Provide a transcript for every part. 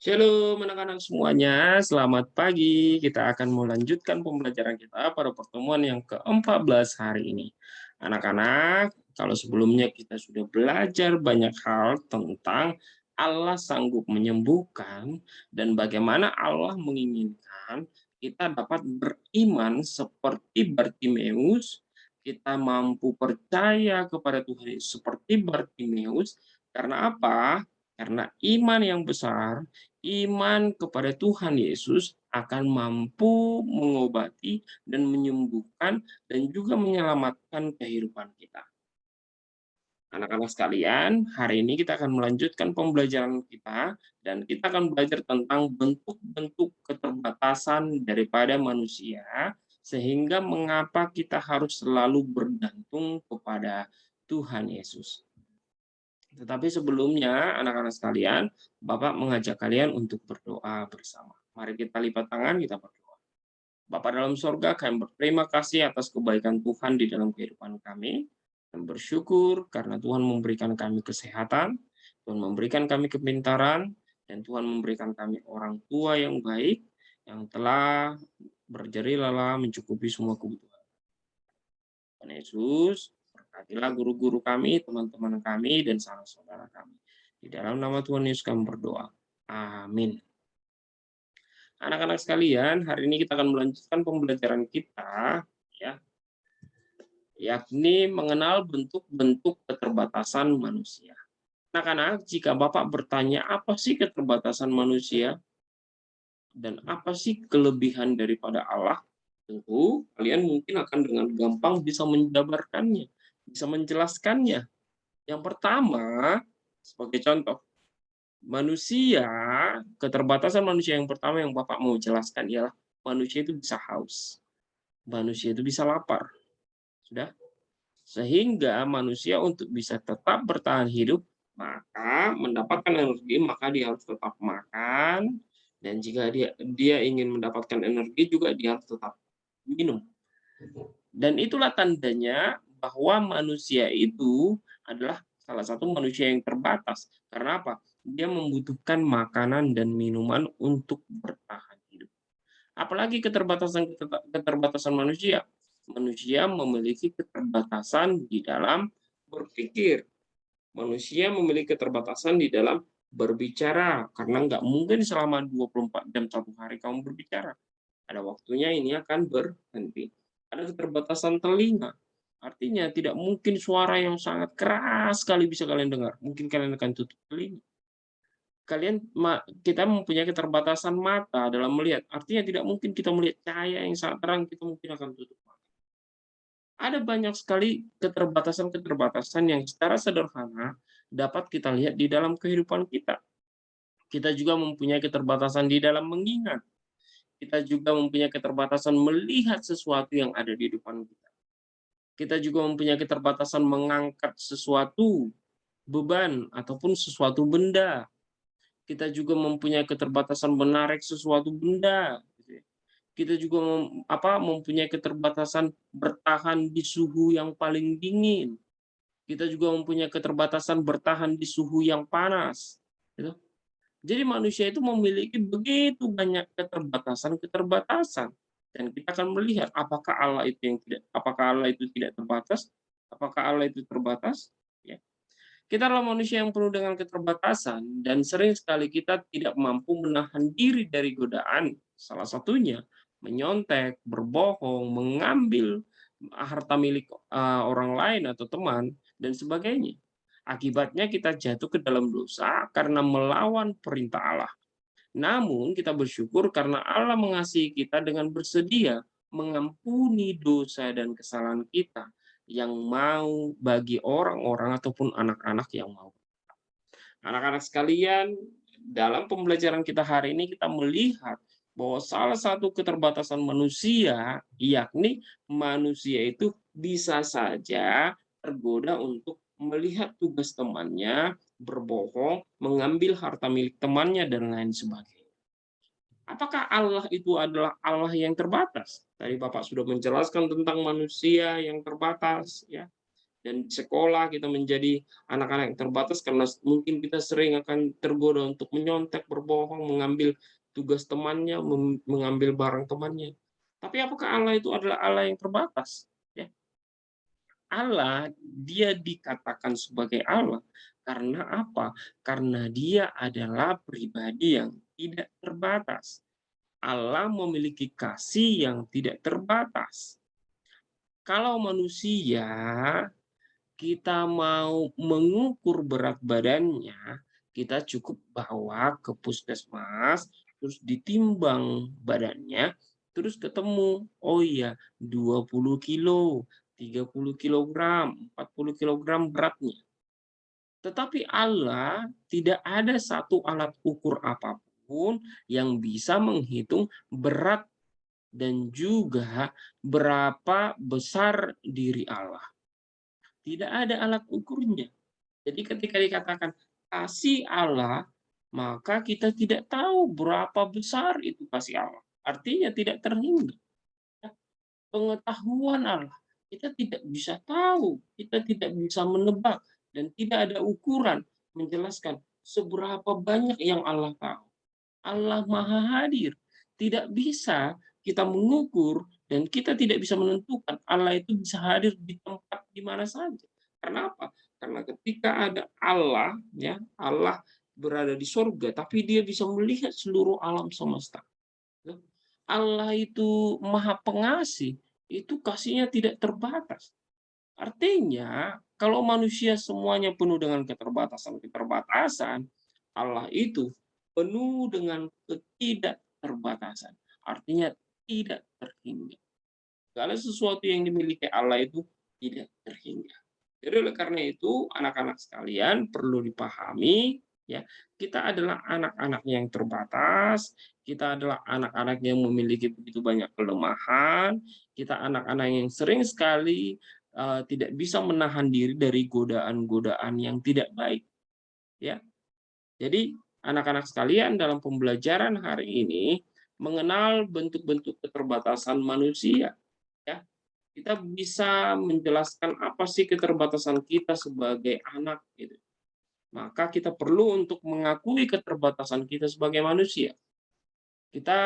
Shalom anak-anak semuanya, selamat pagi. Kita akan melanjutkan pembelajaran kita pada pertemuan yang ke-14 hari ini. Anak-anak, kalau sebelumnya kita sudah belajar banyak hal tentang Allah sanggup menyembuhkan dan bagaimana Allah menginginkan kita dapat beriman seperti Bartimeus, kita mampu percaya kepada Tuhan Yesus seperti Bartimeus. Karena apa? Karena iman yang besar, iman kepada Tuhan Yesus akan mampu mengobati dan menyembuhkan dan juga menyelamatkan kehidupan kita. Anak-anak sekalian, hari ini kita akan melanjutkan pembelajaran kita dan kita akan belajar tentang bentuk-bentuk keterbatasan daripada manusia sehingga mengapa kita harus selalu bergantung kepada Tuhan Yesus. Tetapi sebelumnya, anak-anak sekalian, Bapak mengajak kalian untuk berdoa bersama. Mari kita lipat tangan, kita berdoa. Bapa dalam sorga, kami berterima kasih atas kebaikan Tuhan di dalam kehidupan kami, dan bersyukur karena Tuhan memberikan kami kesehatan, Tuhan memberikan kami kepintaran, dan Tuhan memberikan kami orang tua yang baik, yang telah berjeri lelah mencukupi semua kebutuhan. Tuhan Yesus, berkatilah guru-guru kami, teman-teman kami, dan saudara kami. Di dalam nama Tuhan Yesus kami berdoa. Amin. Anak-anak sekalian, hari ini kita akan melanjutkan pembelajaran kita, ya, yakni mengenal bentuk-bentuk keterbatasan manusia. Anak-anak, jika Bapak bertanya apa sih keterbatasan manusia dan apa sih kelebihan daripada Allah, tentu kalian mungkin akan dengan gampang bisa menjabarkannya, bisa menjelaskannya. Yang pertama, sebagai contoh, manusia, keterbatasan manusia yang pertama yang Bapak mau jelaskan ialah manusia itu bisa haus, manusia itu bisa lapar, sudah. Sehingga manusia untuk bisa tetap bertahan hidup, maka mendapatkan energi, maka dia harus tetap makan, dan jika dia ingin mendapatkan energi juga dia harus tetap minum. Dan itulah tandanya bahwa manusia itu adalah salah satu manusia yang terbatas. Karena apa? Dia membutuhkan makanan dan minuman untuk bertahan hidup. Apalagi keterbatasan manusia. Manusia memiliki keterbatasan di dalam berpikir. Manusia memiliki keterbatasan di dalam berbicara. Karena nggak mungkin selama 24 jam satu hari kamu berbicara. Ada waktunya ini akan berhenti. Ada keterbatasan telinga. Artinya tidak mungkin suara yang sangat keras sekali bisa kalian dengar. Mungkin kalian akan tutup telinga. Kita mempunyai keterbatasan mata dalam melihat. Artinya tidak mungkin kita melihat cahaya yang sangat terang, kita mungkin akan tutup mata. Ada banyak sekali keterbatasan-keterbatasan yang secara sederhana dapat kita lihat di dalam kehidupan kita. Kita juga mempunyai keterbatasan di dalam mengingat. Kita juga mempunyai keterbatasan melihat sesuatu yang ada di depan kita. Kita juga mempunyai keterbatasan mengangkat sesuatu beban ataupun sesuatu benda. Kita juga mempunyai keterbatasan menarik sesuatu benda. Kita juga mempunyai keterbatasan bertahan di suhu yang paling dingin. Kita juga mempunyai keterbatasan bertahan di suhu yang panas. Gitu. Jadi manusia itu memiliki begitu banyak keterbatasan-keterbatasan. Dan kita akan melihat apakah Allah itu tidak terbatas, apakah Allah itu terbatas. Ya. Kita adalah manusia yang penuh dengan keterbatasan dan sering sekali kita tidak mampu menahan diri dari godaan. Salah satunya menyontek, berbohong, mengambil harta milik orang lain atau teman dan sebagainya. Akibatnya kita jatuh ke dalam dosa karena melawan perintah Allah. Namun kita bersyukur karena Allah mengasihi kita dengan bersedia mengampuni dosa dan kesalahan kita yang mau bagi orang-orang ataupun anak-anak yang mau. Anak-anak sekalian, dalam pembelajaran kita hari ini kita melihat bahwa salah satu keterbatasan manusia, yakni manusia itu bisa saja tergoda untuk melihat tugas temannya, berbohong, mengambil harta milik temannya, dan lain sebagainya. Apakah Allah itu adalah Allah yang terbatas? Tadi Bapak sudah menjelaskan tentang manusia yang terbatas, ya. Dan di sekolah kita menjadi anak-anak yang terbatas karena mungkin kita sering akan tergoda untuk menyontek, berbohong, mengambil tugas temannya, mengambil barang temannya. Tapi apakah Allah itu adalah Allah yang terbatas? Ya, Allah, dia dikatakan sebagai Allah karena apa? Karena dia adalah pribadi yang tidak terbatas. Allah memiliki kasih yang tidak terbatas. Kalau manusia kita mau mengukur berat badannya, kita cukup bawa ke puskesmas, terus ditimbang badannya, terus ketemu, oh iya 20 kilo, 30 kilogram, 40 kilogram beratnya. Tetapi Allah tidak ada satu alat ukur apapun yang bisa menghitung berat dan juga berapa besar diri Allah. Tidak ada alat ukurnya. Jadi ketika dikatakan kasih Allah, maka kita tidak tahu berapa besar itu kasih Allah. Artinya tidak terhingga. Pengetahuan Allah, kita tidak bisa tahu, kita tidak bisa menebak, dan tidak ada ukuran menjelaskan seberapa banyak yang Allah tahu. Allah Maha Hadir. Tidak bisa kita mengukur dan kita tidak bisa menentukan Allah itu bisa hadir di tempat di mana saja. Karena apa? Karena ketika ada Allah, ya, Allah berada di surga, tapi dia bisa melihat seluruh alam semesta. Allah itu Maha Pengasih, itu kasihnya tidak terbatas. Artinya, kalau manusia semuanya penuh dengan keterbatasan-keterbatasan, Allah itu penuh dengan ketidakterbatasan. Artinya tidak terhingga. Segala sesuatu yang dimiliki Allah itu tidak terhingga. Jadi oleh karena itu, anak-anak sekalian perlu dipahami, ya, kita adalah anak-anak yang terbatas, kita adalah anak-anak yang memiliki begitu banyak kelemahan, kita anak-anak yang sering sekali tidak bisa menahan diri dari godaan-godaan yang tidak baik, ya. Jadi anak-anak sekalian dalam pembelajaran hari ini mengenal bentuk-bentuk keterbatasan manusia, ya. Kita bisa menjelaskan apa sih keterbatasan kita sebagai anak gitu. Maka kita perlu untuk mengakui keterbatasan kita sebagai manusia. Kita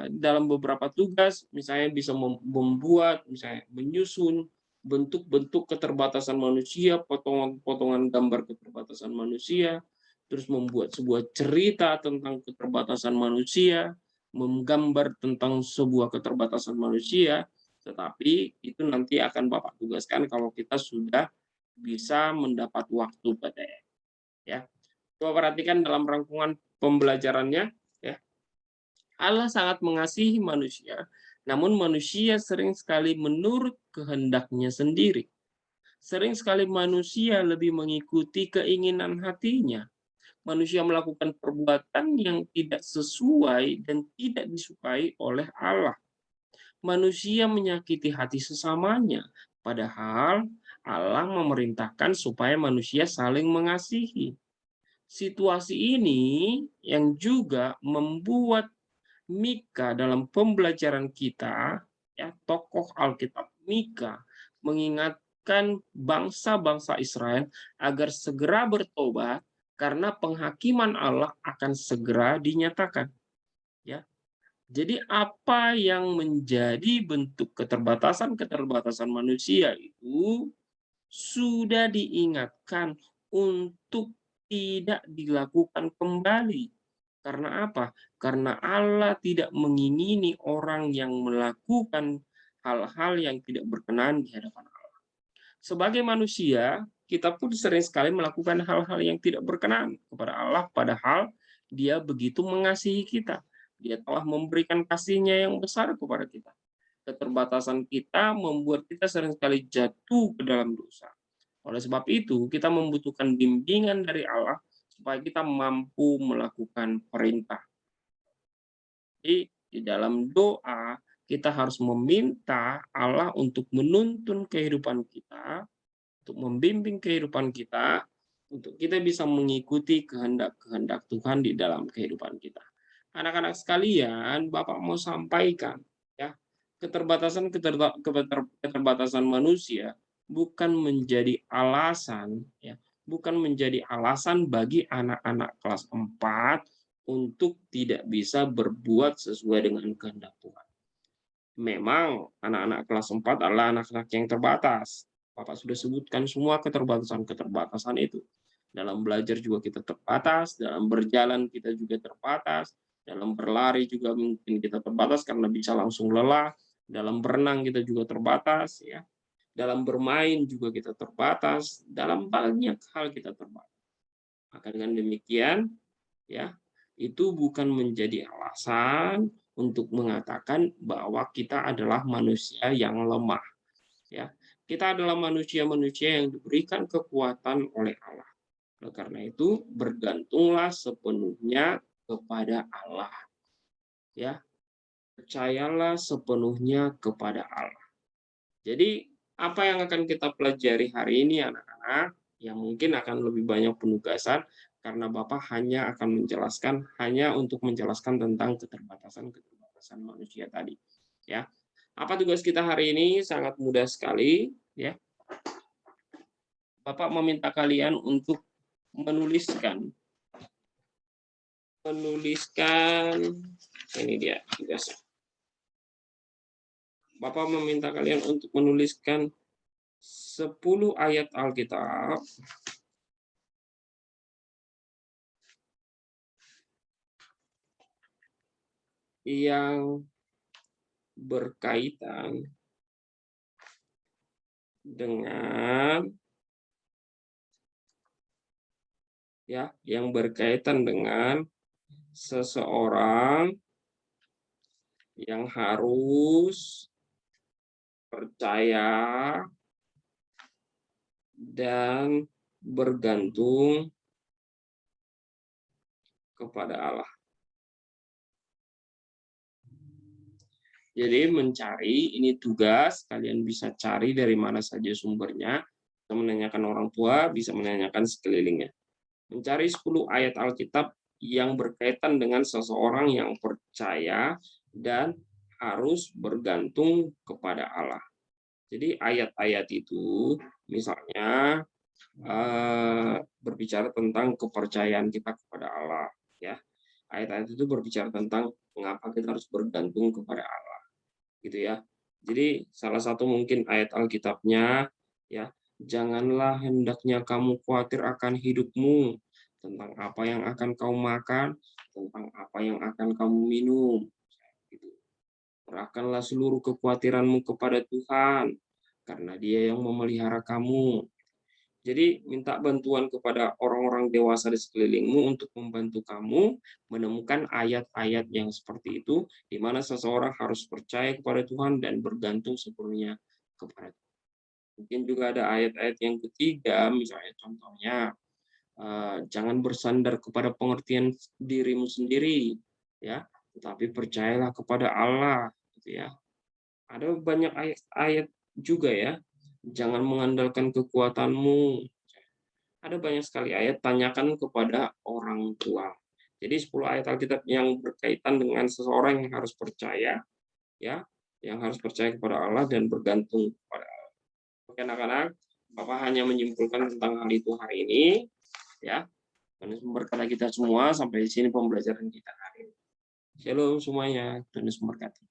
dalam beberapa tugas misalnya bisa membuat, misalnya menyusun bentuk-bentuk keterbatasan manusia, potongan-potongan gambar keterbatasan manusia, terus membuat sebuah cerita tentang keterbatasan manusia, menggambar tentang sebuah keterbatasan manusia, tetapi itu nanti akan Bapak tugaskan kalau kita sudah bisa mendapat waktu pada ya. Coba perhatikan dalam rangkuman pembelajarannya, ya. Allah sangat mengasihi manusia, namun manusia sering sekali menurut kehendaknya sendiri. Sering sekali manusia lebih mengikuti keinginan hatinya. Manusia melakukan perbuatan yang tidak sesuai dan tidak disukai oleh Allah. Manusia menyakiti hati sesamanya, padahal Allah memerintahkan supaya manusia saling mengasihi. Situasi ini yang juga membuat Mika dalam pembelajaran kita, ya, tokoh Alkitab Mika mengingatkan bangsa-bangsa Israel agar segera bertobat karena penghakiman Allah akan segera dinyatakan. Ya, jadi apa yang menjadi bentuk keterbatasan-keterbatasan manusia itu sudah diingatkan untuk tidak dilakukan kembali. Karena apa? Karena Allah tidak mengingini orang yang melakukan hal-hal yang tidak berkenan di hadapan Allah. Sebagai manusia, kita pun sering sekali melakukan hal-hal yang tidak berkenan kepada Allah, padahal Dia begitu mengasihi kita. Dia telah memberikan kasih-Nya yang besar kepada kita. Keterbatasan kita membuat kita sering sekali jatuh ke dalam dosa. Oleh sebab itu, kita membutuhkan bimbingan dari Allah supaya kita mampu melakukan perintah. Jadi, di dalam doa, kita harus meminta Allah untuk menuntun kehidupan kita, untuk membimbing kehidupan kita, untuk kita bisa mengikuti kehendak-kehendak Tuhan di dalam kehidupan kita. Anak-anak sekalian, Bapak mau sampaikan, ya, keterbatasan manusia bukan menjadi alasan, ya, bukan menjadi alasan bagi anak-anak kelas 4 untuk tidak bisa berbuat sesuai dengan kehendak Tuhan. Memang anak-anak kelas 4 adalah anak-anak yang terbatas. Bapak sudah sebutkan semua keterbatasan-keterbatasan itu. Dalam belajar juga kita terbatas, dalam berjalan kita juga terbatas, dalam berlari juga mungkin kita terbatas karena bisa langsung lelah, dalam berenang kita juga terbatas, ya. Dalam bermain juga kita terbatas, dalam banyak hal kita terbatas. Maka dengan demikian, ya, itu bukan menjadi alasan untuk mengatakan bahwa kita adalah manusia yang lemah, ya. Kita adalah manusia-manusia yang diberikan kekuatan oleh Allah. Oleh karena itu, bergantunglah sepenuhnya kepada Allah, ya. Percayalah sepenuhnya kepada Allah. Jadi, apa yang akan kita pelajari hari ini anak-anak, yang mungkin akan lebih banyak penugasan, karena Bapak hanya akan menjelaskan, hanya untuk menjelaskan tentang keterbatasan-keterbatasan manusia tadi. Ya. Apa tugas kita hari ini? Sangat mudah sekali. Ya. Bapak meminta kalian untuk menuliskan, ini dia tugasnya. Bapak meminta kalian untuk menuliskan 10 ayat Alkitab yang berkaitan dengan seseorang yang harus percaya dan bergantung kepada Allah. Jadi mencari, ini tugas, kalian bisa cari dari mana saja sumbernya, bisa menanyakan orang tua, bisa menanyakan sekelilingnya. Mencari 10 ayat Alkitab yang berkaitan dengan seseorang yang percaya dan harus bergantung kepada Allah. Jadi ayat-ayat itu misalnya berbicara tentang kepercayaan kita kepada Allah, ya. Ayat-ayat itu berbicara tentang mengapa kita harus bergantung kepada Allah, gitu ya. Jadi salah satu mungkin ayat Alkitabnya, ya, janganlah hendaknya kamu khawatir akan hidupmu, tentang apa yang akan kamu makan, tentang apa yang akan kamu minum, gitu. Serahkanlah seluruh kekhawatiranmu kepada Tuhan, karena Dia yang memelihara kamu. Jadi minta bantuan kepada orang-orang dewasa di sekelilingmu untuk membantu kamu menemukan ayat-ayat yang seperti itu, di mana seseorang harus percaya kepada Tuhan dan bergantung sepenuhnya kepada Tuhan. Mungkin juga ada ayat-ayat yang ketiga, misalnya contohnya, jangan bersandar kepada pengertian dirimu sendiri, ya, tetapi percayalah kepada Allah, gitu ya. Ada banyak ayat-ayat juga ya, jangan mengandalkan kekuatanmu. Ada banyak sekali ayat, tanyakan kepada orang tua. Jadi 10 ayat Alkitab yang berkaitan dengan seseorang yang harus percaya, ya, yang harus percaya kepada Allah dan bergantung kepada Allah. Oke anak-anak, Bapak hanya menyimpulkan tentang hal itu hari ini, ya. Tuhan memberkati kita semua. Sampai di sini pembelajaran kita hari ini. Shalom semuanya, Tuhan memberkati.